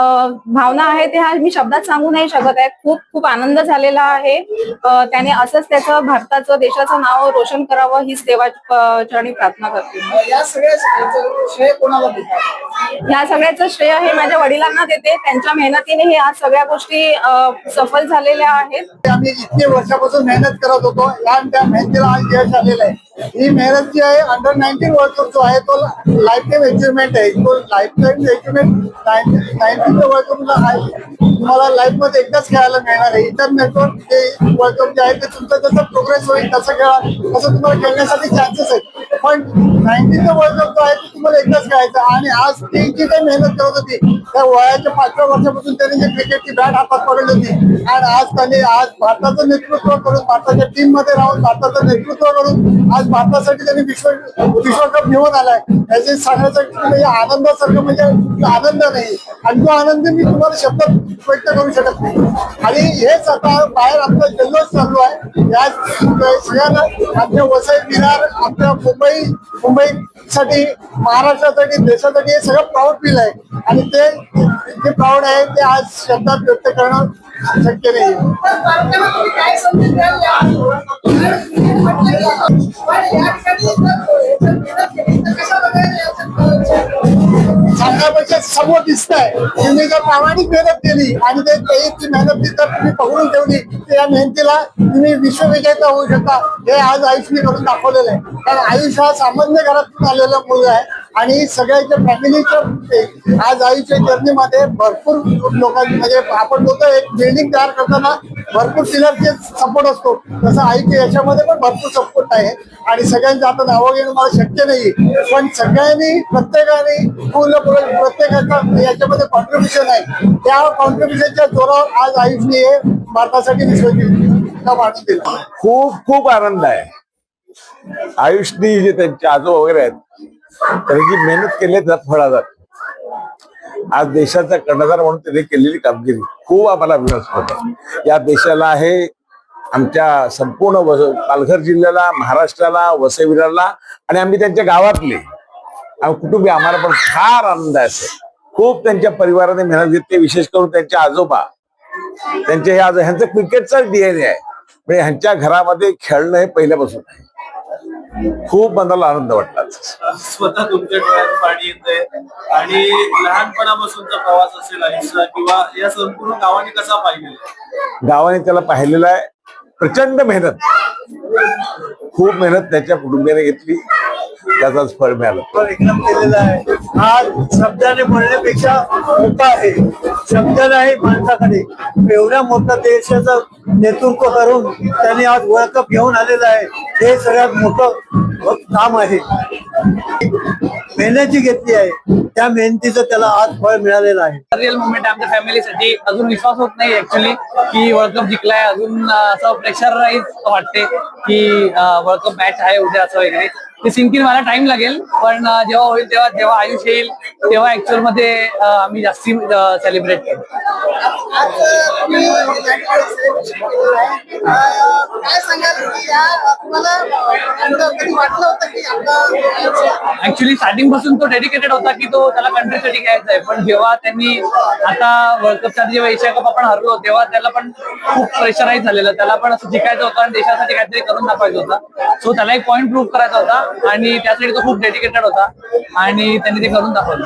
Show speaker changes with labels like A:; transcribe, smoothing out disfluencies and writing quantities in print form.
A: भावना आहे ते हा मी शब्दात सांगू नाही शकत आहे. खूप खूप आनंद झालेला आहे. त्याने असंच त्याचं भारताचं देशाचं नाव रोशन करावं हीच देवाचरणी प्रार्थना करते.
B: या सगळ्या श्रेय कोणाला देतात?
A: या सगळ्याचं श्रेय हे माझ्या वडिलांना देते. त्यांच्या मेहनतीने हे आज सगळ्या गोष्टी सफल झालेल्या आहेत.
B: आम्ही इतके वर्षापासून मेहनत करत होतो आणि त्या मेहनतीला आज यश आलेलं आहे. ही मेहनत जी आहे अंडर 19 वर्ल्ड कप जो आहे तो लाईफ टाईम अचिव्हमेंट आहे. तो life time achievement 19 world cup तुम्हाला लाईफ मध्ये एकदाच खेळायला मिळणार आहे. इतर नेटवर्क जे वर्ल्ड कप जे आहे ते तुमचं जसं प्रोग्रेस होईल तसं खेळा तसं तुम्हाला खेळण्यासाठी चान्सेस आहेत. पण 19 वर्ल्ड कप जो आहे तो तुम्हाला एकदाच खेळायचा आणि आज ती जी काही मेहनत करत होती त्या वयाच्या 5व्या वर्षापासून त्यांनी जी क्रिकेटची बॅट हातात पकडली होती आणि आज भारताचं नेतृत्व करून भारताच्या टीम मध्ये राहून भारताचं नेतृत्व करून आज भारतासाठी त्यांनी विश्वकप घेऊन आलाय. याचे सांगण्यासाठी म्हणजे आनंदासारखं म्हणजे आनंद नाही आणि तो आनंद मी तुम्हाला शब्दात व्यक्त करू शकत नाही. आणि हेच आता बाहेर आपला जल्लोष चालू आहे. या सगळ्यांना आमच्या वसई विरार आमच्या मुंबईसाठी महाराष्ट्रासाठी देशासाठी हे सगळं प्राऊड फील आहे आणि ते जे प्राऊड आहे ते आज शब्दात व्यक्त करणं शक्य नाही. सांगण्यापेक्षा समोर दिसत आहे. तुम्ही जर प्रामाणिक मेहनत केली आणि ते मेहनत जर तुम्ही पकडून ठेवली तर या मेहनतीला तुम्ही विश्वविजेता होऊ शकता. हे आज आयुषने करून दाखवलेलं आहे. कारण आयुष हा सामान्य घरातून आलेला मुलगा आहे आणि सगळ्याच्या फॅमिलीच्या आज आयुषच्या जर्नीमध्ये भरपूर लोकांनी म्हणजे आपण बोलतो एक बिल्डिंग तयार करताना भरपूर पिलरचे सपोर्ट असतो तसं आयुषच्या याच्यामध्ये पण भरपूर सपोर्ट आहे आणि सगळ्यांचं आता नावं घेणं मला शक्य नाही. पण सगळ्यांनी प्रत्येकाने प्रत्येकाचा याच्यामध्ये कॉन्ट्रीब्युशन आहे. त्या कॉन्ट्रीब्युशनच्या जोरावर आज आयुषने हे भारतासाठी विश्वकप आणून दिला.
C: खूप खूप आनंद आहे. आयुषनी जे त्यांचे आजोबा वगैरे आहेत त्यांनी जी मेहनत केली आहे त्यात फळादार. आज देशाचा कर्णधार म्हणून त्यांनी केलेली कामगिरी खूप आम्हाला अभिमानास्पद आहे. या देशाला आहे आमच्या संपूर्ण पालघर जिल्ह्याला महाराष्ट्राला वसई विरारला आणि आम्ही त्यांच्या गावातले कुटुंबीय आम्हाला पण फार आनंद आहे. खूप त्यांच्या परिवाराने मेहनत घेतली. विशेष करून त्यांचे आजोबा त्यांचे ह्यांचं क्रिकेटचा DNA आहे. म्हणजे ह्यांच्या घरामध्ये खेळणं हे पहिल्यापासून आहे. खूप मनाला आनंद वाटला.
D: स्वतः तुमच्या डोळ्यात पाणी येतंय आणि लहानपणापासूनचा प्रवास असेल आयुष्यात किंवा या संपूर्ण गावाने कसा पाहिलेला?
C: गावाने त्याला पाहिलेला आहे. प्रचंड मेहनत खूप मेहनत त्याच्या कुटुंबियाने घेतली त्याचाच फळ मिळालं.
B: एकदम केलेला आहे. आज शब्दाने बोलण्यापेक्षा मोठा आहे. शब्द नाही माणसाकडे. एवढ्या मोठ्या देशाचं नेतृत्व करून त्यांनी आज वर्ल्ड कप घेऊन आलेला आहे. हे सगळ्यात मोठं काम आहे. मेहनत जी घेतली आहे त्या मेहनतीचं त्याला आज फळ मिळालेलं आहे.
E: रिअल मुवमेंट आमच्या फॅमिलीसाठी. अजून विश्वास होत नाही ऍक्च्युली की वर्ल्ड कप जिंकलाय. अजून असं प्रेशराईज वाटते की वर्ल्ड कप मॅच आहे उद्या असं वगैरे. ते सिंकिंग मला टाइम लागेल पण जेव्हा होईल जेव्हा आयुष येईल तेव्हा ऍक्च्युअल मध्ये आम्ही जास्ती सेलिब्रेट करू. ऍक्च्युली स्टार्टिंग पासून तो डेडिकेटेड होता की तो त्याला कंट्रीसाठी घ्यायचा आहे. पण जेव्हा त्यांनी आता वर्ल्ड कपच्या जेव्हा एशिया कप आपण हरलो तेव्हा त्याला पण खूप प्रेशराईज झालेलं. त्याला पण असं जिंकायचं होतं आणि देशासाठी काहीतरी करून दाखवायचं होतं. सो त्याला एक पॉईंट प्रूव्ह करायचा होता आणि त्यासाठी तो खूप डेडिकेटेड होता आणि त्यांनी ते करून दाखवलं.